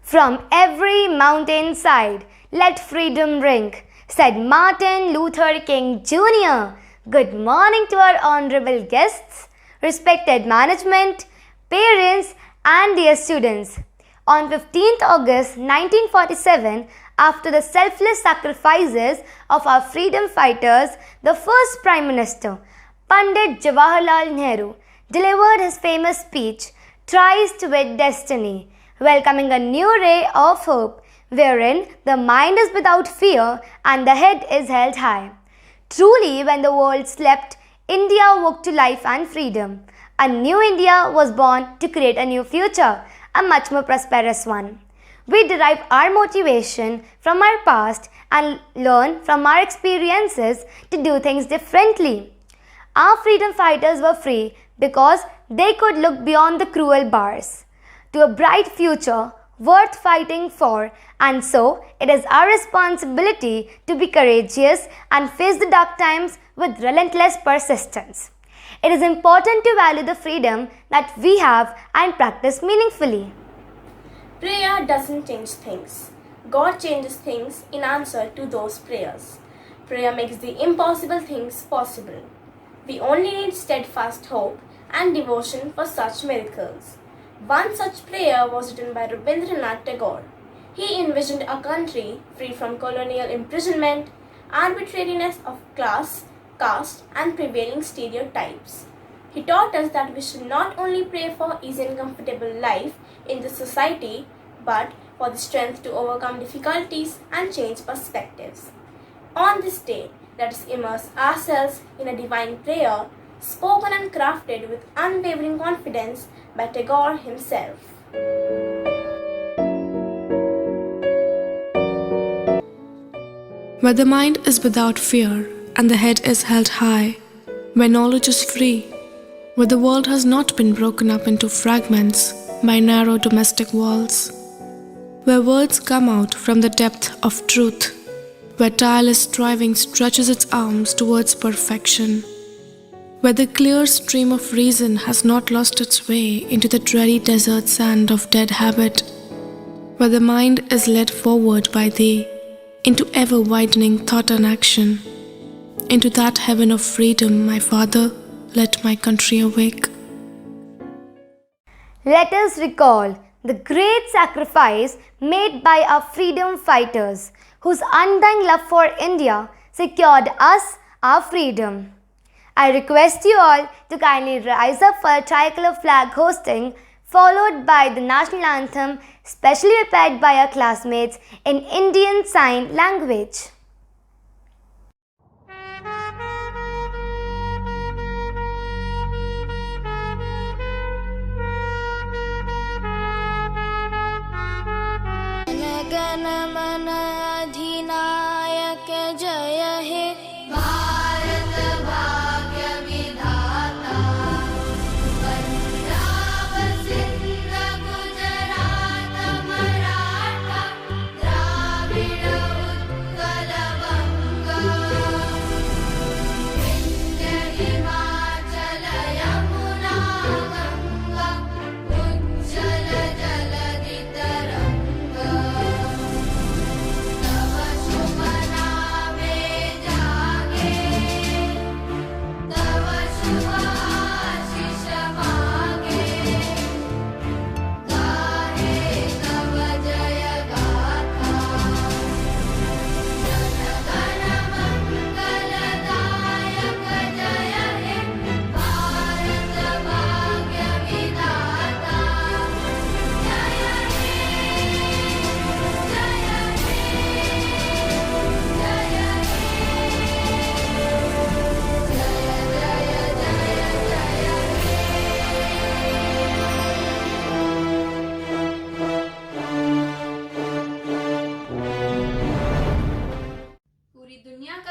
From every mountain side, let freedom ring, said Martin Luther King Jr. Good morning to our honorable guests, respected management, parents, and dear students. On 15th August 1947, after the selfless sacrifices of our freedom fighters, the first Prime Minister, Pandit Jawaharlal Nehru, delivered his famous speech, Tryst with Destiny, welcoming a new ray of hope, wherein the mind is without fear and the head is held high. Truly, when the world slept, India woke to life and freedom. A new India was born to create a new future, a much more prosperous one. We derive our motivation from our past and learn from our experiences to do things differently. Our freedom fighters were free because they could look beyond the cruel bars to a bright future worth fighting for, and so it is our responsibility to be courageous and face the dark times with relentless persistence. It is important to value the freedom that we have and practice meaningfully. Prayer doesn't change things. God changes things in answer to those prayers. Prayer makes the impossible things possible. We only need steadfast hope and devotion for such miracles. One such prayer was written by Rabindranath Tagore. He envisioned a country free from colonial imprisonment, arbitrariness of class, caste, and prevailing stereotypes. He taught us that we should not only pray for easy and comfortable life in the society, but for the strength to overcome difficulties and change perspectives. On this day, let us immerse ourselves in a divine prayer, spoken and crafted with unwavering confidence by Tagore himself. Where the mind is without fear and the head is held high, where knowledge is free, where the world has not been broken up into fragments by narrow domestic walls, where words come out from the depth of truth, where tireless striving stretches its arms towards perfection, where the clear stream of reason has not lost its way into the dreary desert sand of dead habit, where the mind is led forward by thee into ever-widening thought and action, into that heaven of freedom, my Father, let my country awake. Let us recall the great sacrifice made by our freedom fighters, whose undying love for India secured us our freedom. I request you all to kindly rise up for a tricolor flag hosting, followed by the national anthem specially prepared by our classmates in Indian Sign Language.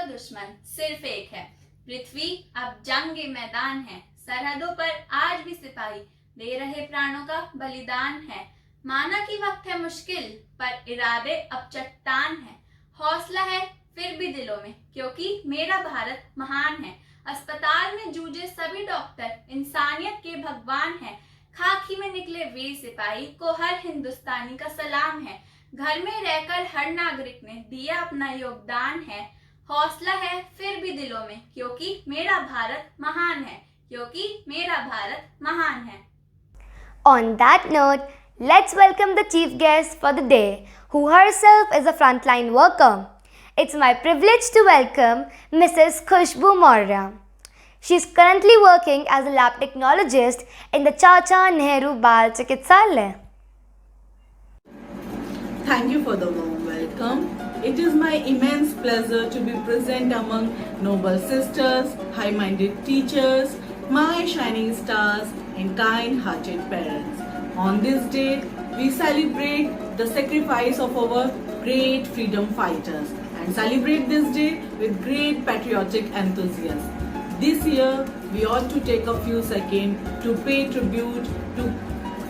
दुश्मन सिर्फ एक है, पृथ्वी अब जंग के मैदान है। सरहदों पर आज भी सिपाही दे रहे प्राणों का बलिदान है। माना कि वक्त है मुश्किल, पर इरादे अब चट्टान है। हौसला है फिर भी दिलों में, क्योंकि मेरा भारत महान है। अस्पताल में जूझे सभी डॉक्टर इंसानियत के भगवान हैं। खाकी में निकले वीर सिपाही को हर हिंदुस्तानी का सलाम है। घर में रहकर हर नागरिक ने दिया अपना योगदान है। हौसला है फिर भी दिलों में, क्योंकि मेरा भारत महान है, क्योंकि मेरा भारत महान है। On that note, let's welcome the chief guest for the day, who herself is a frontline worker. It's my privilege to welcome Mrs. Khushbu Maurya. She is currently working as a lab technologist in the Chacha Nehru Bal Chikitsalaya. Thank you for the warm welcome. It is my immense pleasure to be present among noble sisters, high-minded teachers, my shining stars and kind-hearted parents. On this day, we celebrate the sacrifice of our great freedom fighters and celebrate this day with great patriotic enthusiasm. This year, we ought to take a few seconds to pay tribute to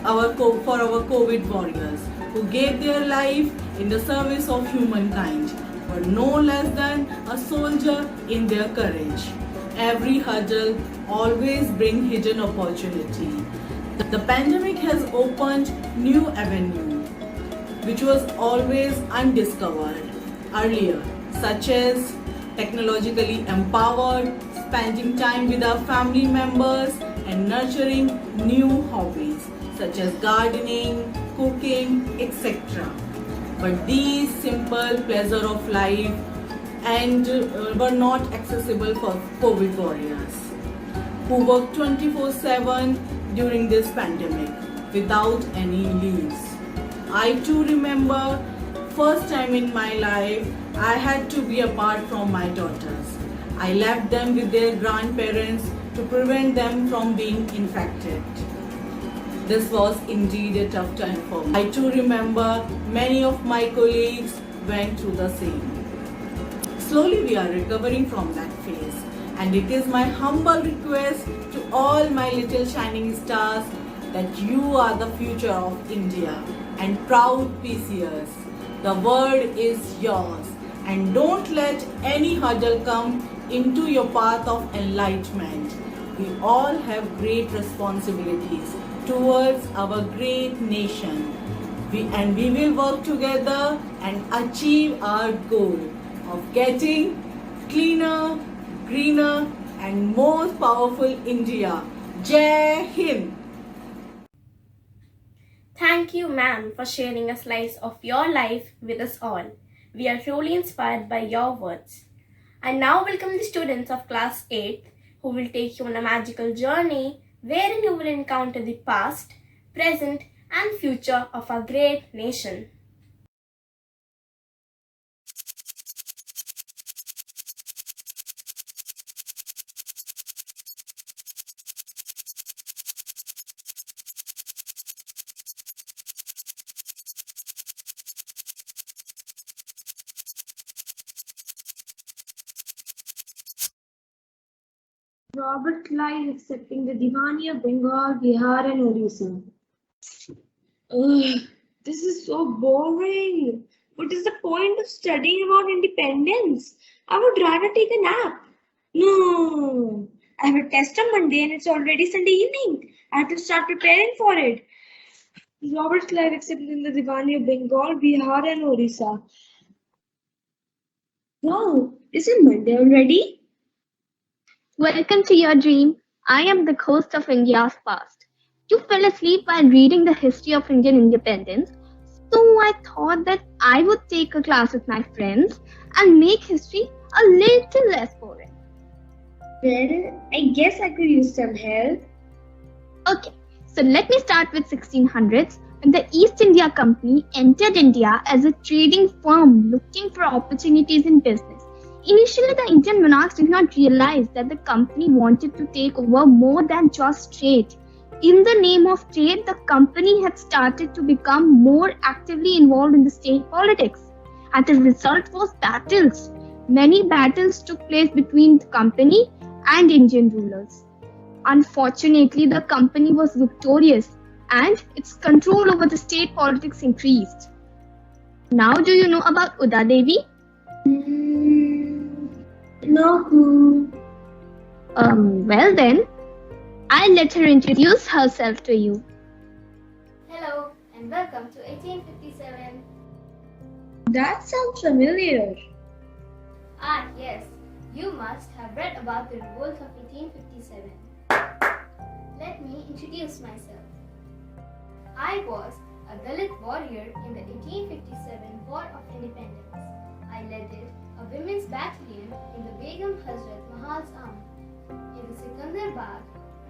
our COVID warriors who gave their life in the service of humankind, were no less than a soldier in their courage. Every hurdle always brings hidden opportunity. The pandemic has opened new avenue, which was always undiscovered earlier, such as technologically empowered, spending time with our family members, and nurturing new hobbies such as gardening, cooking, etc. But these simple pleasure of life and were not accessible for COVID warriors who work 24/7 during this pandemic without any leaves. I too remember first time in my life I had to be apart from my daughters. I left them with their grandparents to prevent them from being infected. This was indeed a tough time for me. I too remember many of my colleagues went through the same. Slowly we are recovering from that phase, and it is my humble request to all my little shining stars that you are the future of India and proud PCers. The world is yours, and don't let any hurdle come into your path of enlightenment. We all have great responsibilities towards our great nation. We will work together and achieve our goal of getting cleaner, greener and more powerful India. Jai Hind! Thank you, ma'am, for sharing a slice of your life with us all. We are truly inspired by your words. I now welcome the students of class 8 who will take you on a magical journey wherein you will encounter the past, present and future of our great nation. Robert Clive accepting the Diwani of Bengal, Bihar and Orissa. Ugh, this is so boring. What is the point of studying about independence? I would rather take a nap. No, I have a test on Monday and it's already Sunday evening. I have to start preparing for it. Robert Clive accepting the Diwani of Bengal, Bihar and Orissa. Wow, is it Monday already? Welcome to your dream. I am the ghost of India's past. You fell asleep while reading the history of Indian independence, so I thought that I would take a class with my friends and make history a little less boring. Well, I guess I could use some help. Okay, so let me start with 1600s when the East India Company entered India as a trading firm looking for opportunities in business. Initially, the Indian monarchs did not realize that the company wanted to take over more than just trade. In the name of trade, the company had started to become more actively involved in the state politics. And the result was battles. Many battles took place between the company and Indian rulers. Unfortunately, the company was victorious and its control over the state politics increased. Now, do you know about Uda Devi? No clue. Well then, I'll let her introduce herself to you. and welcome to 1857. That sounds familiar. Ah, yes, you must have read about the revolt of 1857. Let me introduce myself. I was a Dalit warrior in the 1857 War of Independence. I led a women's battalion in the Begum Hazrat Mahal's army. In the Sikandarbad,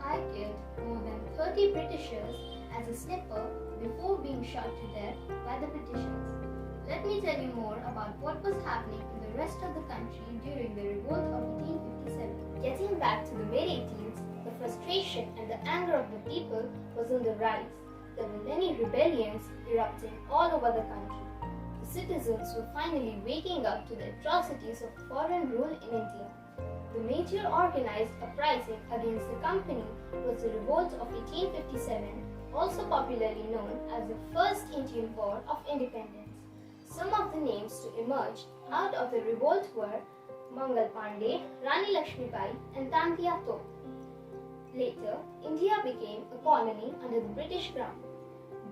I killed more than 30 Britishers as a sniper before being shot to death by the Britishers. Let me tell you more about what was happening in the rest of the country during the revolt of 1857. Getting back to the mid-18th, the frustration and the anger of the people was on the rise. There were many rebellions erupting all over the country. The citizens were finally waking up to the atrocities of foreign rule in India. The major organized uprising against the company was the Revolt of 1857, also popularly known as the First Indian War of Independence. Some of the names to emerge out of the revolt were Mangal Pandey, Rani Lakshmibai, and Tantia Top. Later, India became a colony under the British Crown.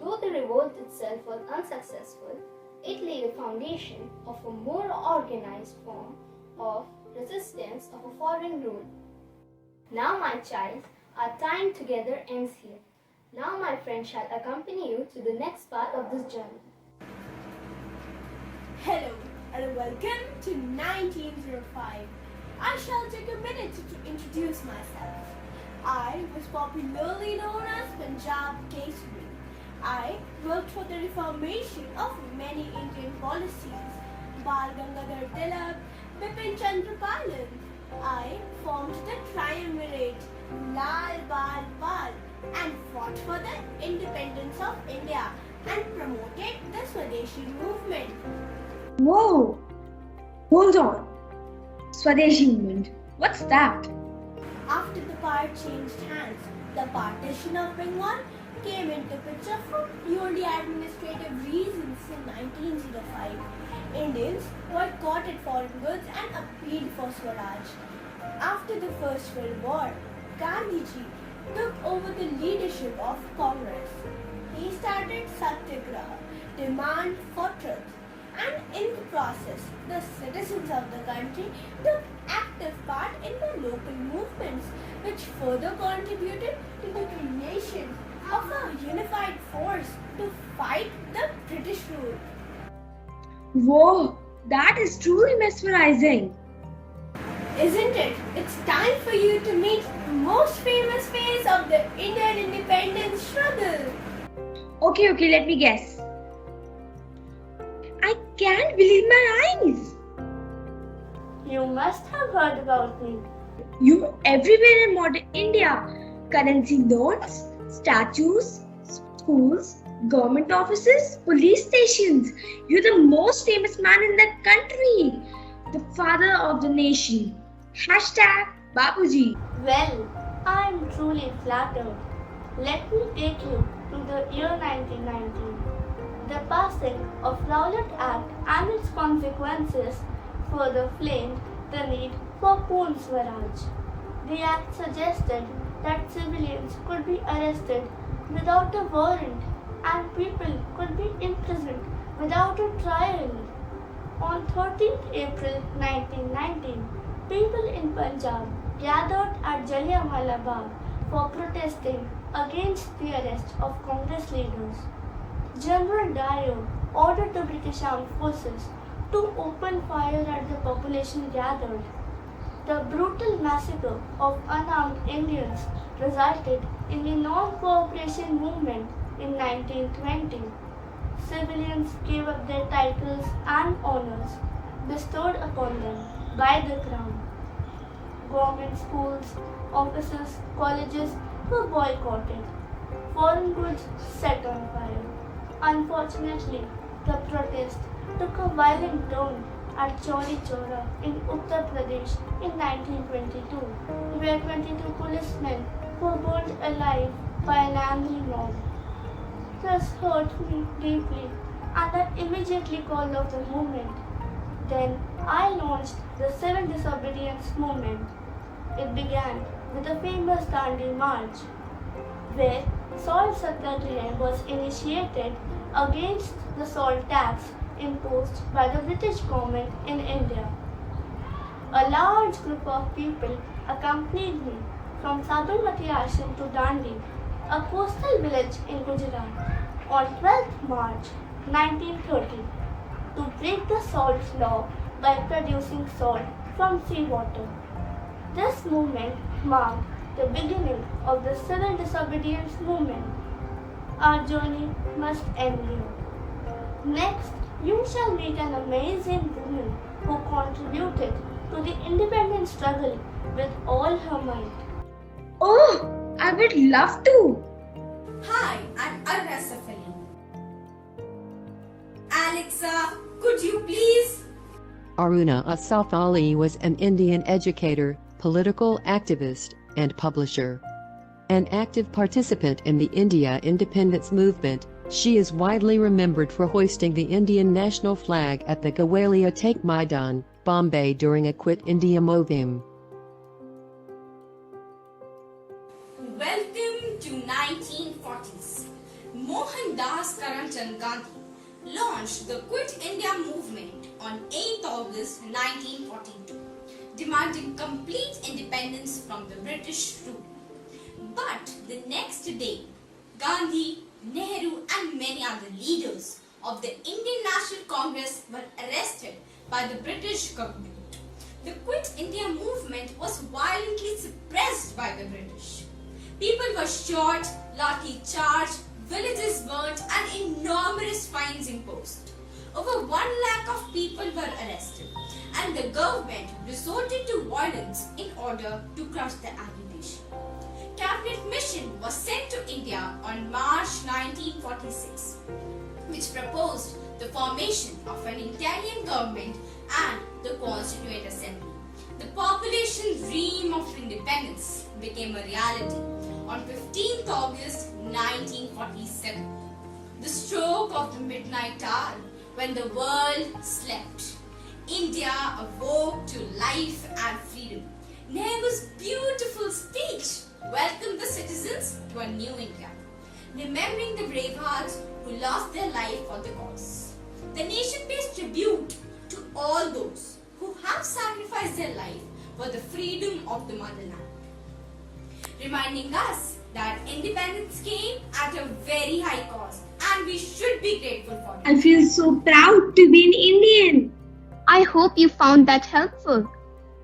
Though the revolt itself was unsuccessful, it laid a foundation of a more organized form of resistance of a foreign rule. Now, my child, our time together ends here. Now, my friend shall accompany you to the next part of this journey. Hello and welcome to 1905. I shall take a minute to introduce myself. I was popularly known as Punjab Kesari. I worked for the reformation of many Indian policies. Bal Gangadhar Tilak, Bipin Chandra Palan. I formed the triumvirate Lal Bal Pal and fought for the independence of India and promoted the Swadeshi movement. Whoa! Hold on. Swadeshi movement. What's that? After the power changed hands, the partition of Bengal came into picture for purely administrative reasons in 1905. Indians boycotted foreign goods and appealed for Swaraj. After the First World War, Gandhiji took over the leadership of Congress. He started Satyagraha, demand for truth, and in the process, the citizens of the country took active part in the local movements, which further contributed to the creation of a unified force to fight the British rule. Whoa! That is truly mesmerizing. Isn't it? It's time for you to meet the most famous face of the Indian independence struggle. Okay, let me guess. I can't believe my eyes. You must have heard about me. You were everywhere in modern India. Currency notes, statues, schools, government offices, police stations. You're the most famous man in the country. The father of the nation. Hashtag Babuji. Well, I am truly flattered. Let me take you to the year 1919. The passing of Rowlatt Act and its consequences further flamed the need for Poon Swaraj. The act suggested that civilians could be arrested without a warrant and people could be imprisoned without a trial. On 13th April 1919, people in Punjab gathered at Jallianwala Bagh for protesting against the arrest of Congress leaders. General Dyer ordered the British Armed Forces to open fire at the population gathered. The brutal massacre of unarmed Indians resulted in the non-cooperation movement in 1920. Civilians gave up their titles and honors bestowed upon them by the Crown. Government schools, offices, colleges were boycotted. Foreign goods set on fire. Unfortunately, the protest took a violent turn at Chauri Chaura in Uttar Pradesh in 1922, where 22 policemen were burned alive by an angry mob. This hurt me deeply, and I immediately called off the movement. Then I launched the Civil Disobedience Movement. It began with the famous Dandi March, where Salt Satyagraha was initiated against the salt tax imposed by the British government in India. A large group of people accompanied me from Sabarmati Ashram to Dandi, a coastal village in Gujarat, on 12th March 1930 to break the salt law by producing salt from seawater. This movement marked the beginning of the civil disobedience movement. Our journey must end here. Next, you shall meet an amazing woman who contributed to the independence struggle with all her might. Oh, I would love to. Hi, I'm Arna Safali. Alexa, could you please? Aruna Asaf Ali was an Indian educator, political activist, and publisher. An active participant in the India independence movement, she is widely remembered for hoisting the Indian national flag at the Gawalia Take Maidan, Bombay during a Quit India movement. Welcome to 1940s. Mohandas Karamchand Gandhi launched the Quit India movement on 8th August 1942, demanding complete independence from the British rule. But the next day, Gandhi, Nehru and many other leaders of the Indian National Congress were arrested by the British government. The Quit India movement was violently suppressed by the British. People were shot, lathi charged, villages burnt and enormous fines imposed. Over 1 lakh of people were arrested and the government resorted to violence in order to crush the agitation. Cabinet mission was sent to India on March 1946, which proposed the formation of an Italian government and the Constituent Assembly. The population's dream of independence became a reality on 15th August 1947, the stroke of the midnight hour when the world slept. India awoke to life and freedom. Nehru's beautiful speech welcomed the citizens to a new India, remembering the brave hearts who lost their life for the cause. The nation pays tribute to all those who have sacrificed their life for the freedom of the motherland, reminding us that independence came at a very high cost and we should be grateful for it. I feel so proud to be an Indian. I hope you found that helpful.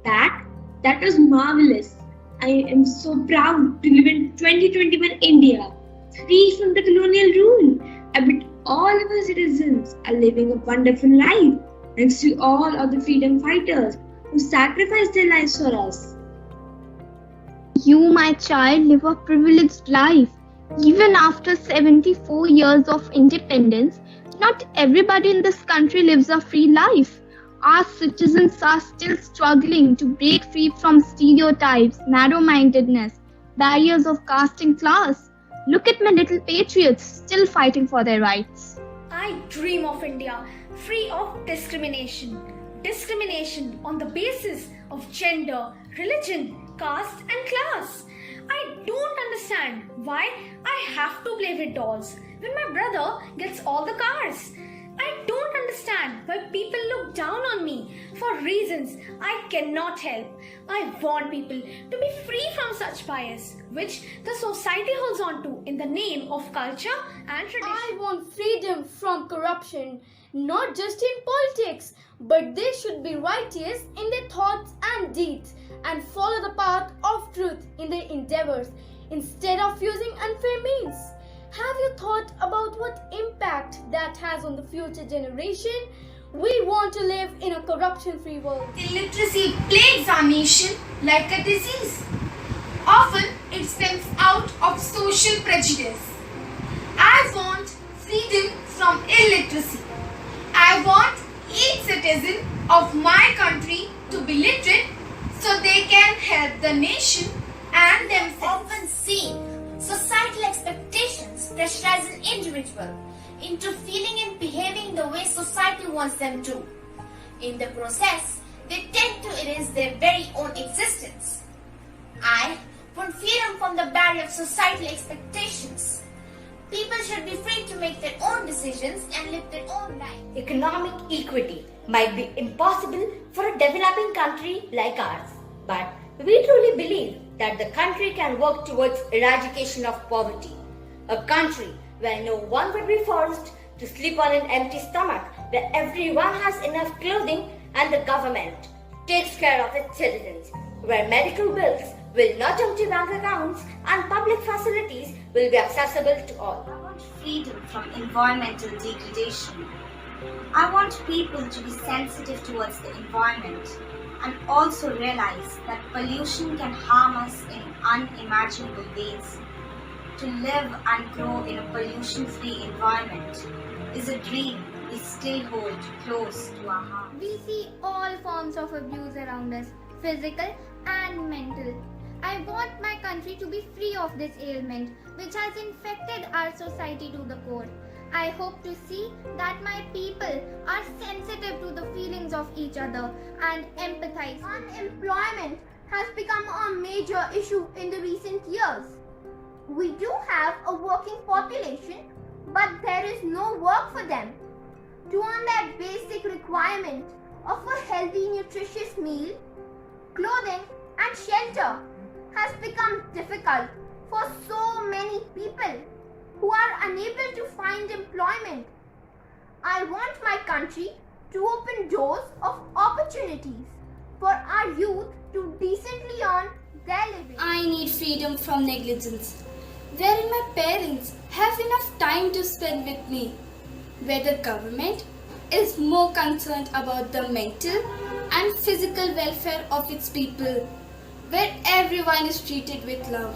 That was marvelous. I am so proud to live in 2021 India, free from the colonial rule. I bet all of our citizens are living a wonderful life thanks to all of the freedom fighters who sacrificed their lives for us. You, my child, live a privileged life. Even after 74 years of independence, not everybody in this country lives a free life. Our citizens are still struggling to break free from stereotypes, narrow-mindedness, barriers of caste and class. Look at my little patriots still fighting for their rights. I dream of India free of discrimination. Discrimination on the basis of gender, religion, caste and class. I don't understand why I have to play with dolls when my brother gets all the cars. I don't understand why people look down on me for reasons I cannot help. I want people to be free from such bias which the society holds on to in the name of culture and tradition. I want freedom from corruption, not just in politics, but they should be righteous in their thoughts and deeds and follow the path of truth in their endeavors instead of using unfair means. Have you thought about what impact that has on the future generation? We want to live in a corruption-free world. Illiteracy plagues our nation like a disease. Often it stems out of social prejudice. I want freedom from illiteracy. I want each citizen of my country to be literate so they can help the nation and themselves. Often seen societal expectations pressurize an individual into feeling and behaving the way society wants them to. In the process, they tend to erase their very own existence. I want freedom from the barrier of societal expectations. People should be free to make their own decisions and live their own life. Economic equity might be impossible for a developing country like ours, but we truly believe that the country can work towards eradication of poverty. A country where no one would be forced to sleep on an empty stomach, where everyone has enough clothing and the government takes care of its citizens, where medical bills will not empty bank accounts and public facilities will be accessible to all. I want freedom from environmental degradation. I want people to be sensitive towards the environment and also realize that pollution can harm us in unimaginable ways. To live and grow in a pollution-free environment is a dream we still hold close to our hearts. We see all forms of abuse around us, physical and mental. I want my country to be free of this ailment which has infected our society to the core. I hope to see that my people are sensitive to the feelings of each other and empathize. Unemployment has become a major issue in the recent years. We do have a working population, but there is no work for them. To earn their basic requirement of a healthy, nutritious meal, clothing and shelter has become difficult for so many people who are unable to find employment. I want my country to open doors of opportunities for our youth to decently earn their living. I need freedom from negligence, wherein my parents have enough time to spend with me, where the government is more concerned about the mental and physical welfare of its people, where everyone is treated with love,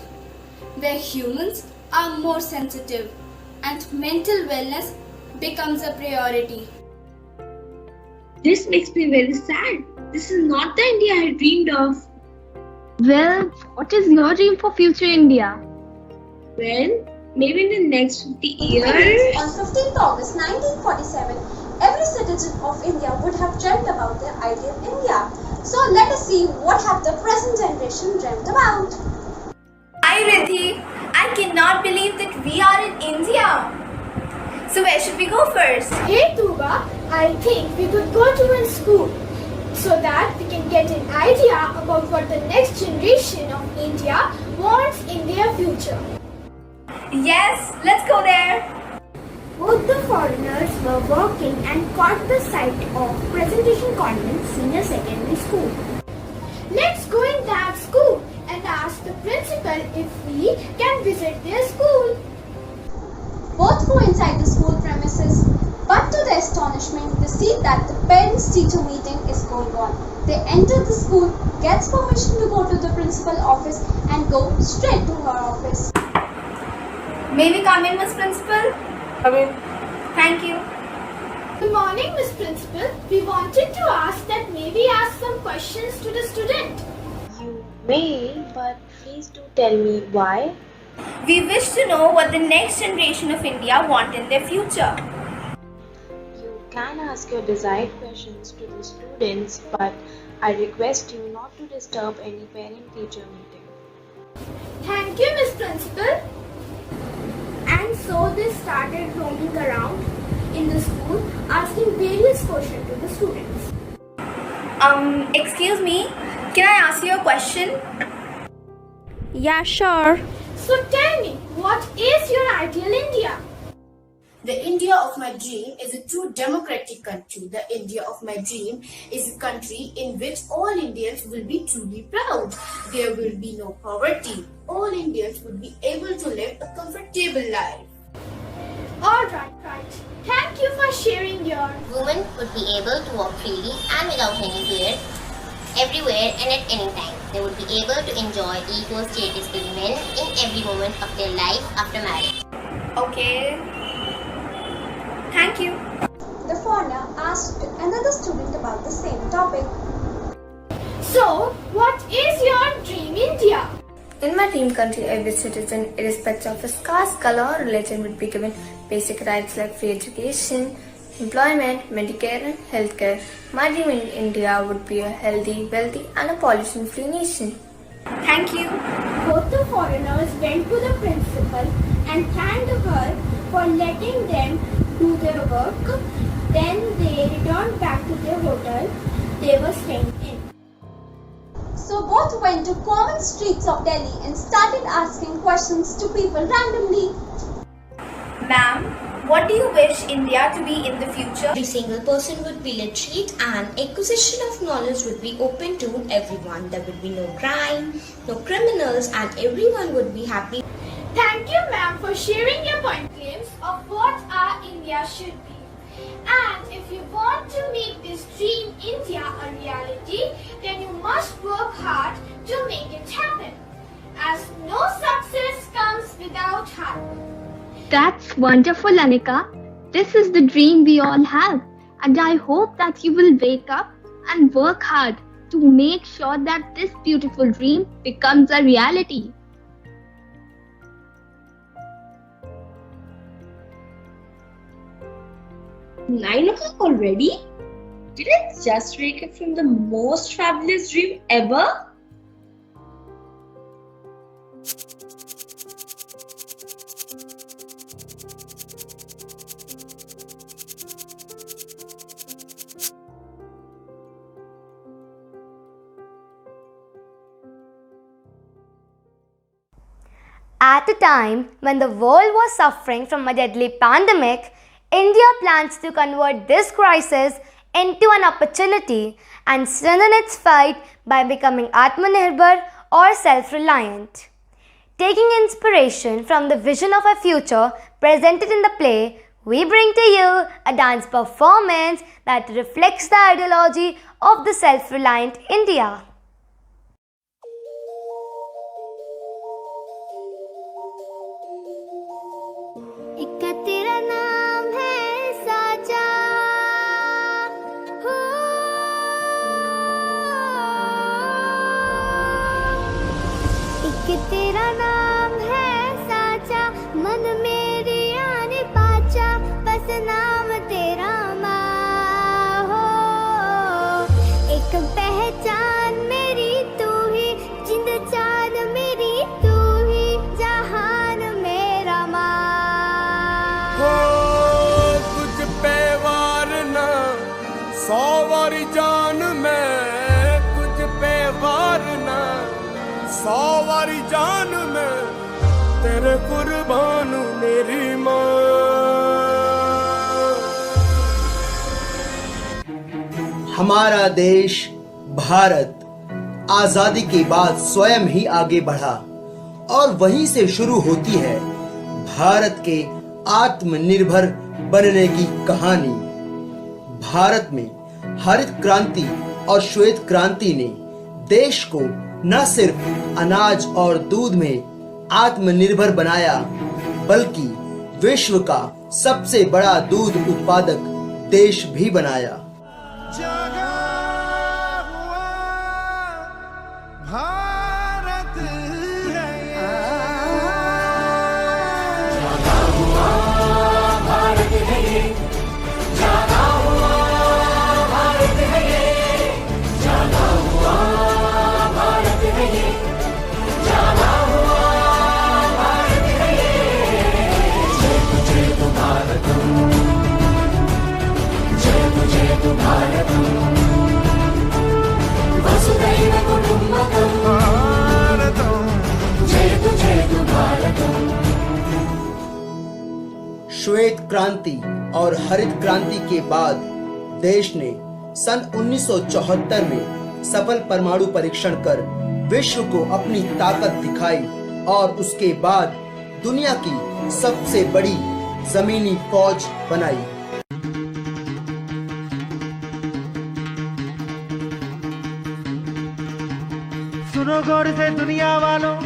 where humans are more sensitive and mental wellness becomes a priority. This makes me very sad. This is not the India I dreamed of. Well, what is your dream for future India? Well, maybe in the next 50 years. On 15th August 1947, every citizen of India would have dreamt about their ideal India. So let us see what have the present generation dreamt about. Hi Riddhi, I cannot believe that we are in India. So where should we go first? Hey Tuba, I think we could go to a school so that we can get an idea about what the next generation of India wants in their future. Yes, let's go there. Both the foreigners were working and caught the sight of Presentation Convent Senior Secondary School. Let's go in that school and ask the principal if we can visit their school. Both go inside the school premises, but to their astonishment, they see that the parents-teacher meeting is going on. They enter the school, gets permission to go to the principal office and go straight to her office. May we come in, Miss Principal? Come in. Thank you. Good morning, Miss Principal. We wanted to ask that may we ask some questions to the student. You may, but please do tell me why. We wish to know what the next generation of India want in their future. You can ask your desired questions to the students, but I request you not to disturb any parent-teacher meeting. Thank you, Miss Principal. And so they started roaming around in the school asking various questions to the students. Excuse me, can I ask you a question? Yeah, sure. So tell me, what is your ideal India? The India of my dream is a true democratic country. The India of my dream is a country in which all Indians will be truly proud. There will be no poverty. All Indians would be able to live a comfortable life. Alright. Thank you for sharing your... Women would be able to walk freely and without any fear, everywhere and at any time. They would be able to enjoy equal status with men in every moment of their life after marriage. Okay. Thank you. The foreigner asked another student about the same topic. So, what is your dream India? In my dream country, every citizen, irrespective of his caste, color, or religion, would be given basic rights like free education, employment, Medicare, and healthcare. My dream in India would be a healthy, wealthy, and a pollution-free nation. Thank you. Both the foreigners went to the principal and and thanked her for letting them do their work. Then they returned back to their hotel they were staying in. So both went to common streets of Delhi and started asking questions to people randomly. Ma'am, what do you wish India to be in the future? Every single person would be literate and acquisition of knowledge would be open to everyone. There would be no crime, no criminals, and everyone would be happy. Thank you, ma'am, for sharing your point claims of what our India should be. And if you want to make this dream India a reality, then you must work hard to make it happen. As no success comes without hard work. That's wonderful, Anika. This is the dream we all have. And I hope that you will wake up and work hard to make sure that this beautiful dream becomes a reality. 9 o'clock already? Did I just wake up from the most fabulous dream ever? At a time when the world was suffering from a deadly pandemic, India plans to convert this crisis into an opportunity and strengthen its fight by becoming Atmanirbhar or self-reliant. Taking inspiration from the vision of a future presented in the play, we bring to you a dance performance that reflects the ideology of the self-reliant India. तेरा नाम है साचा मन मेरी आने पाचा बस नाम तेरा माँ हो एक पहचान मेरी तू ही जिंद जान मेरी तू ही जहान मेरा माँ हो तुझ पे वार ना 100 वारी जान में तुझ पे वार ना 100 वारी जान में तेरे कुर्बान मेरी माँ। हमारा देश भारत आजादी के बाद स्वयं ही आगे बढ़ा और वहीं से शुरू होती है भारत के आत्मनिर्भर बनने की कहानी। भारत में हरित क्रांति और श्वेत क्रांति ने देश को न सिर्फ अनाज और दूध में आत्मनिर्भर बनाया बल्कि विश्व का सबसे बड़ा दूध उत्पादक देश भी बनाया। श्वेत क्रांति और हरित क्रांति के बाद देश ने सन 1974 में सफल परमाणु परीक्षण कर विश्व को अपनी ताकत दिखाई और उसके बाद दुनिया की सबसे बड़ी जमीनी फौज बनाई। सुनो गौर से दुनिया वालों,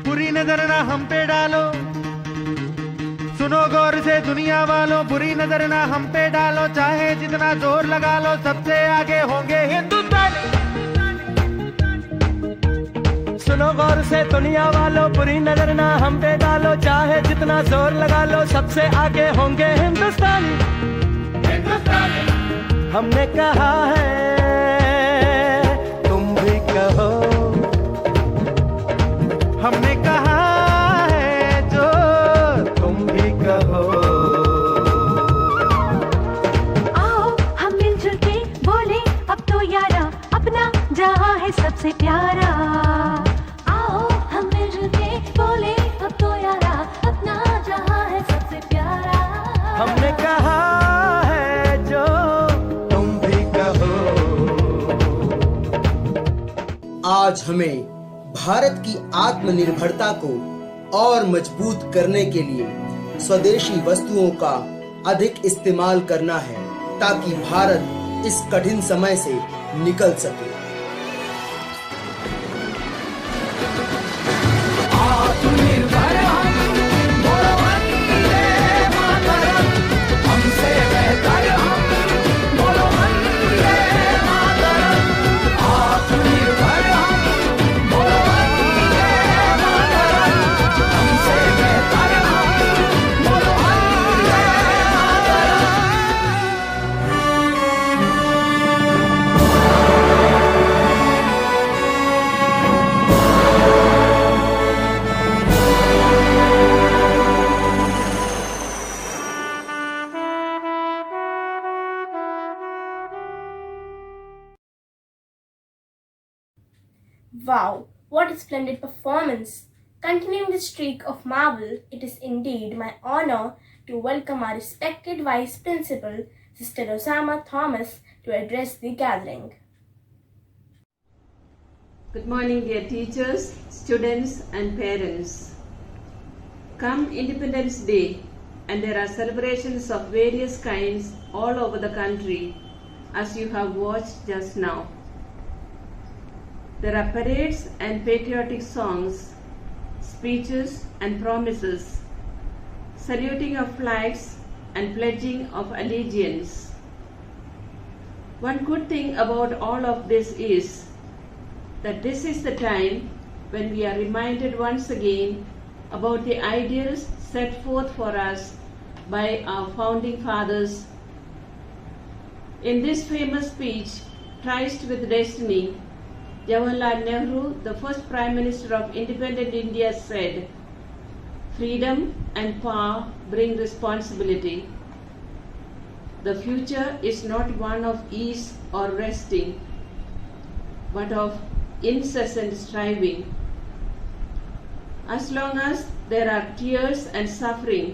बुरी नजर ना हम पे डालो। सुनो गौर से दुनिया वालों, बुरी नजर ना हम पे डालो। चाहे जितना जोर लगा लो, सबसे आगे होंगे हिंदुस्तानी। सुनो गौर से दुनिया वालों, बुरी नजर ना हम पे डालो। चाहे जितना जोर लगा लो, सबसे आगे होंगे हिंदुस्तानी। हमने कहा है, तुम भी कहो। हमने कहा है, प्यारा, आओ हम मिलके बोले अब तो यारा, अपना जहां है सबसे प्यारा। हमने कहा है जो तुम भी कहो। आज हमें भारत की आत्मनिर्भरता को और मजबूत करने के लिए स्वदेशी वस्तुओं का अधिक इस्तेमाल करना है ताकि भारत इस कठिन समय से निकल सके। आत्मनिर्भर हम, बोलो वंदे मातरम, हमसे बेहतर हम, बोलो वंदे मातरम। आत्मनिर्भर हम, बोलो वंदे मातरम, हमसे बेहतर हम, बोलो Vande Mataram. Wow, what a splendid performance! Continuing the streak of marvel, it is indeed my honor to welcome our respected Vice Principal, Sister Osama Thomas, to address the gathering. Good morning, dear teachers, students, and parents. Come Independence Day, and there are celebrations of various kinds all over the country, as you have watched just now. There are parades and patriotic songs, speeches and promises, saluting of flags and pledging of allegiance. One good thing about all of this is that this is the time when we are reminded once again about the ideals set forth for us by our founding fathers. In this famous speech, Tryst with Destiny, Jawaharlal Nehru, the first Prime Minister of independent India, said, "Freedom and power bring responsibility. The future is not one of ease or resting, but of incessant striving. As long as there are tears and suffering,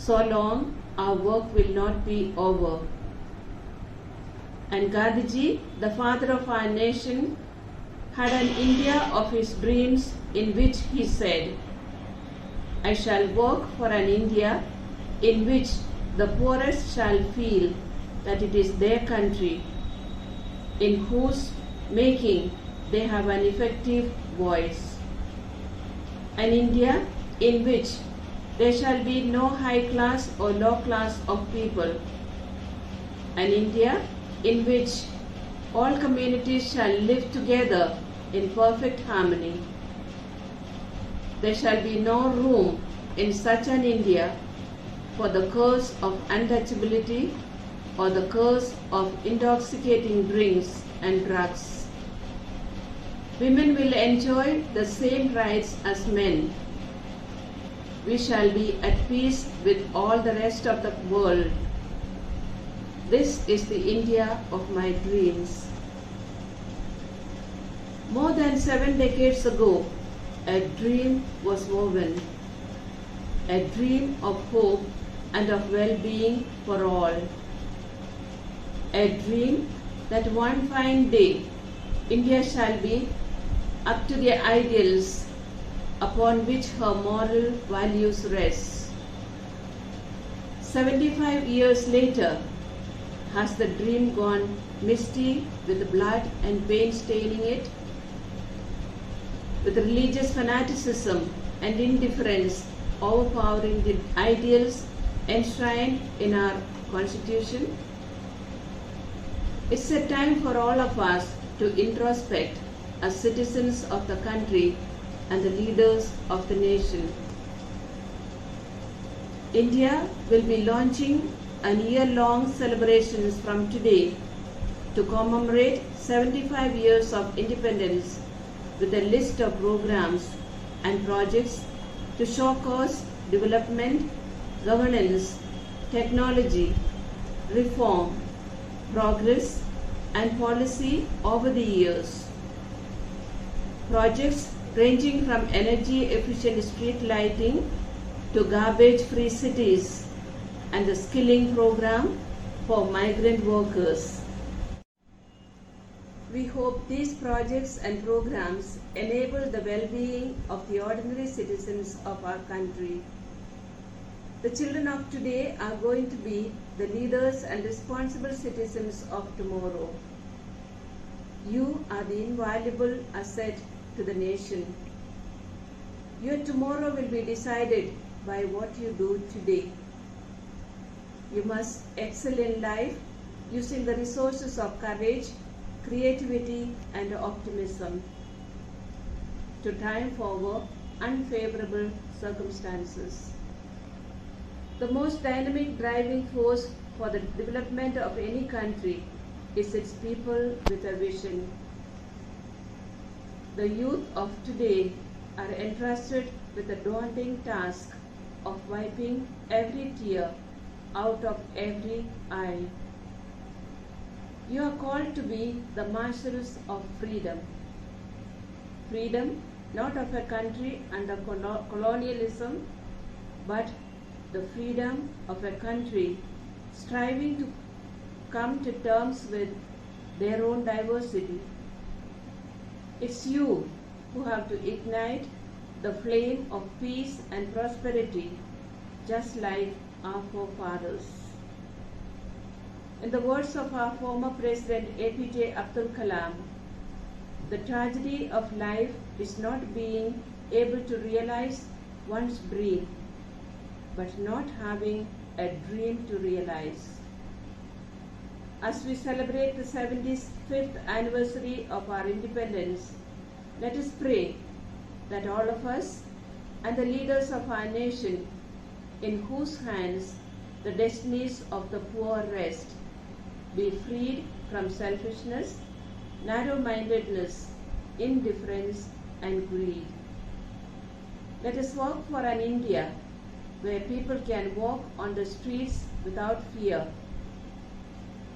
so long our work will not be over." And Gandhiji, the father of our nation, had an India of his dreams in which he said, "I shall work for an India in which the poorest shall feel that it is their country, in whose making they have an effective voice. An India in which there shall be no high class or low class of people. An India in which all communities shall live together in perfect harmony. There shall be no room in such an India for the curse of untouchability or the curse of intoxicating drinks and drugs. Women will enjoy the same rights as men. We shall be at peace with all the rest of the world. This is the India of my dreams." More than 7 decades ago, a dream was woven, a dream of hope and of well-being for all. A dream that one fine day India shall be up to the ideals upon which her moral values rest. 75 years later, has the dream gone misty with blood and pain staining it? With religious fanaticism and indifference overpowering the ideals enshrined in our Constitution? It's a time for all of us to introspect as citizens of the country and the leaders of the nation. India will be launching a year-long celebrations from today to commemorate 75 years of independence with a list of programs and projects to showcase development, governance, technology, reform, progress, and policy over the years. projects ranging from energy efficient street lighting to garbage free cities and the skilling program for migrant workers. We hope these projects and programs enable the well-being of the ordinary citizens of our country. The children of today are going to be the leaders and responsible citizens of tomorrow. You are the invaluable asset to the nation. Your tomorrow will be decided by what you do today. You must excel in life using the resources of courage, creativity and optimism to triumph over unfavorable circumstances. The most dynamic driving force for the development of any country is its people with a vision. The youth of today are entrusted with the daunting task of wiping every tear out of every eye. You are called to be the marshals of freedom. Freedom not of a country under colonialism, but the freedom of a country striving to come to terms with their own diversity. It's you who have to ignite the flame of peace and prosperity, just like our forefathers. In the words of our former President APJ Abdul Kalam, the tragedy of life is not being able to realize one's dream, but not having a dream to realize. As we celebrate the 75th anniversary of our independence, let us pray that all of us and the leaders of our nation, in whose hands the destinies of the poor rest, be freed from selfishness, narrow-mindedness, indifference and greed. Let us work for an India where people can walk on the streets without fear,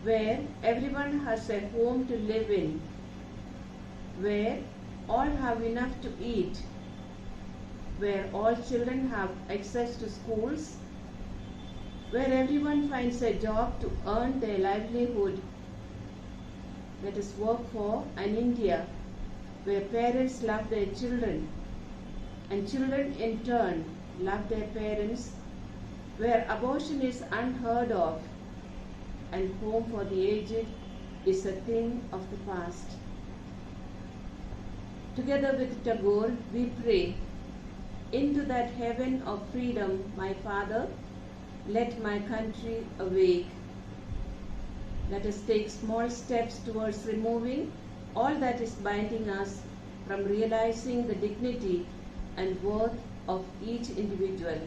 where everyone has a home to live in, where all have enough to eat, where all children have access to schools, where everyone finds a job to earn their livelihood. Let us work for an India where parents love their children and children in turn love their parents, where abortion is unheard of and home for the aged is a thing of the past. Together with Tagore, we pray, into that heaven of freedom, my Father, let my country awake. Let us take small steps towards removing all that is binding us from realizing the dignity and worth of each individual,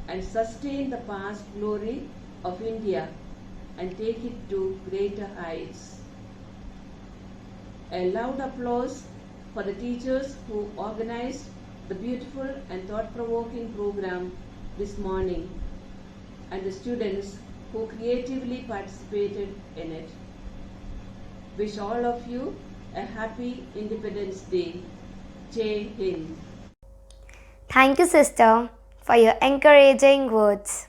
and sustain the past glory of India and take it to greater heights. A loud applause for the teachers who organized the beautiful and thought-provoking program this morning, and the students who creatively participated in it. Wish all of you a happy Independence Day. Jai Hind. Thank you, sister, for your encouraging words.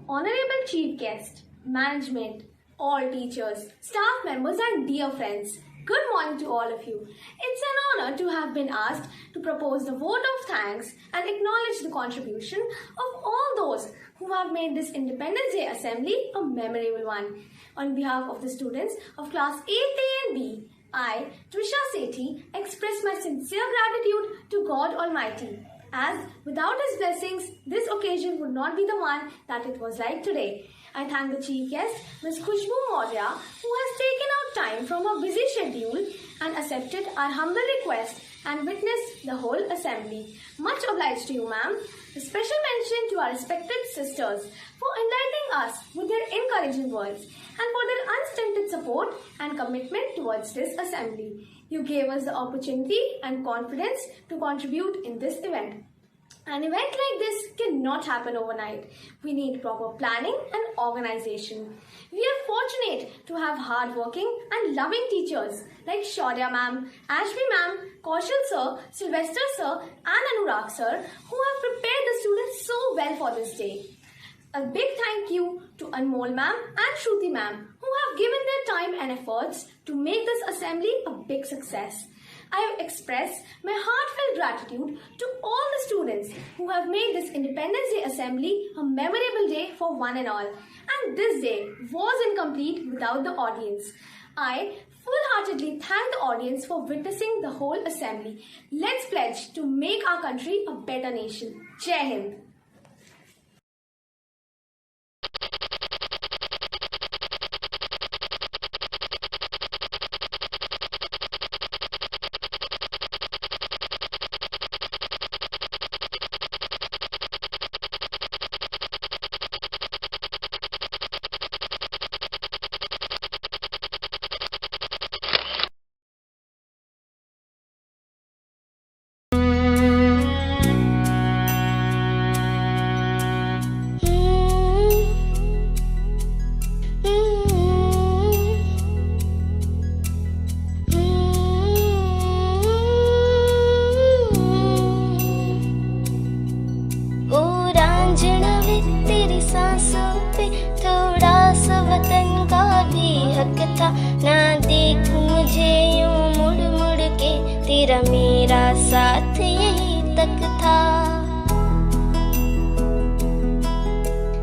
Honorable Chief Guest, Management, all teachers, staff members and dear friends, good morning to all of you. It's an honor to have been asked to propose the vote of thanks and acknowledge the contribution of all those who have made this Independence Day Assembly a memorable one. On behalf of the students of class 8A and B, I, Trisha Sethi, express my sincere gratitude to God Almighty, as without His blessings, this occasion would not be the one that it was like today. I thank the Chief Guest, Ms. Khushbu Maurya, who has taken out time from her busy schedule and accepted our humble request and witnessed the whole assembly. Much obliged to you, ma'am. A special mention to our respected sisters for enlightening us with their encouraging words and for their unstinted support and commitment towards this assembly. You gave us the opportunity and confidence to contribute in this event. An event like this cannot happen overnight. We need proper planning and organization. We are fortunate to have hardworking and loving teachers like Shaurya ma'am, Ashby ma'am, Kaushal sir, Sylvester sir and Anurag sir who have prepared the students so well for this day. A big thank you to Anmol ma'am and Shruti ma'am who have given their time and efforts to make this assembly a big success. I have expressed my heartfelt gratitude to all the students who have made this Independence Day Assembly a memorable day for one and all. And this day was incomplete without the audience. I full-heartedly thank the audience for witnessing the whole assembly. Let's pledge to make our country a better nation. Jai Hind. ना देख मुझे यूं मुड़ मुड़ के, तेरा मेरा साथ यही तक था।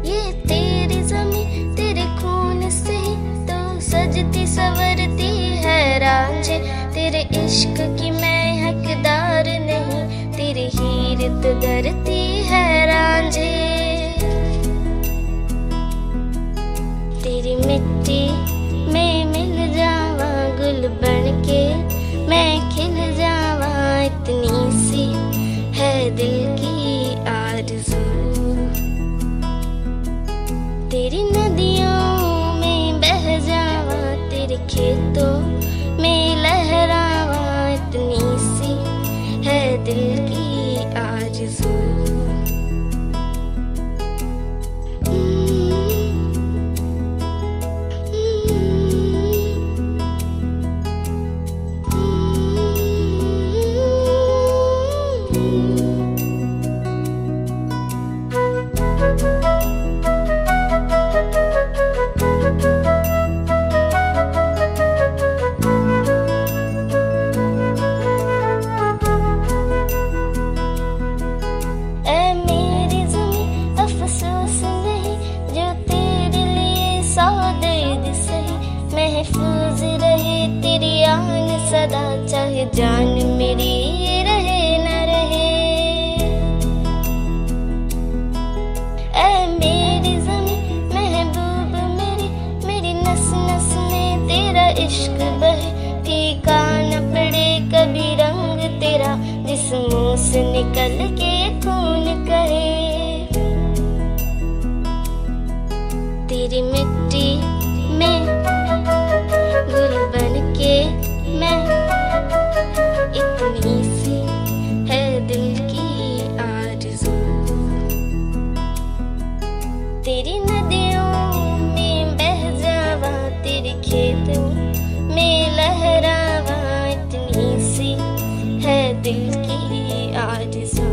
ये तेरी ज़मीं तेरे खून से ही तो सजती संवरती है रांझे, तेरे इश्क की मैं हकदार नहीं, तेरी हीर तो डरती है रांझे। तेरी मिट्टी में मिल जावा गुल बनके, मैं खिल जावा, इतनी सी है दिल की आरज़ू। तेरी नदियों में बह जावा, तेरे खेतों में लहरावा, इतनी सी है दिल की आरज़ू। महफूज रहे तेरी आन सदा, चाहे जान मेरी रहे न रहे। ऐ मेरी ज़मीं महबूब मेरी, मेरी नस नस में तेरा इश्क बहे, फीका न पड़े कभी रंग तेरा, जिस मुँह से निकल के खून कहे। तेरी मिट्टी में गुल बनके मैं, इतनी सी है दिल की आरज़ू। तेरी नदियों में बह जावा, तेरे खेतों में लहरावा, इतनी सी है दिल की आरज़ू।